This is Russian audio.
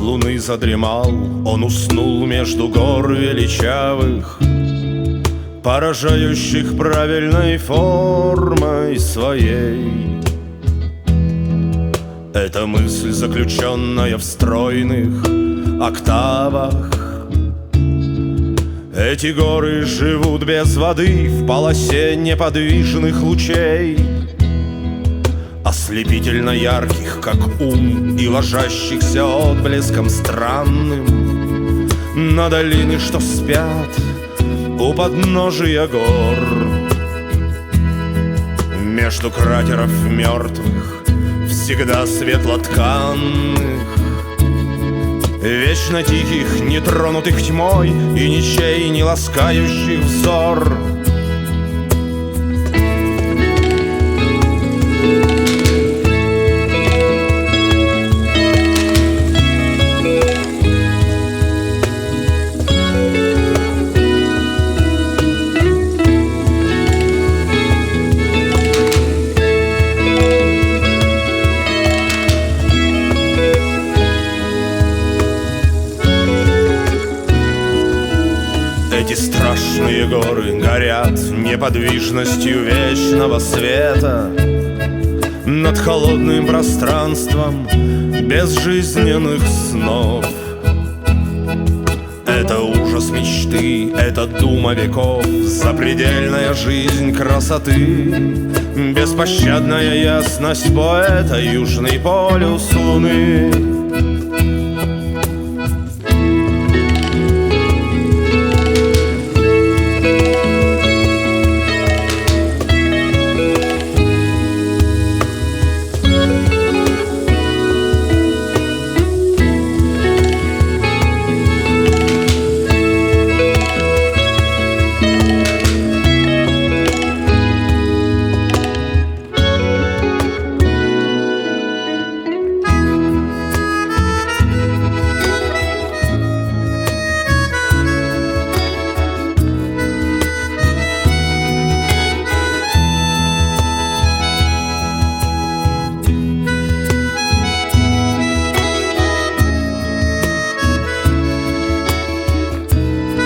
луны задремал, он уснул между гор величавых, поражающих правильной формой своей. Эта мысль, заключенная в стройных октавах. Эти горы живут без воды в полосе неподвижных лучей, ослепительно ярких, как ум, и ложащихся отблеском странным на долины, что спят у подножия гор. Между кратеров мертвых, всегда светлотканных, вечно тихих, нетронутых тьмой и ничей не ласкающих взор. Эти страшные горы горят неподвижностью вечного света над холодным пространством безжизненных снов. Это ужас мечты, это дума веков, запредельная жизнь красоты, беспощадная ясность поэта, южный полюс луны.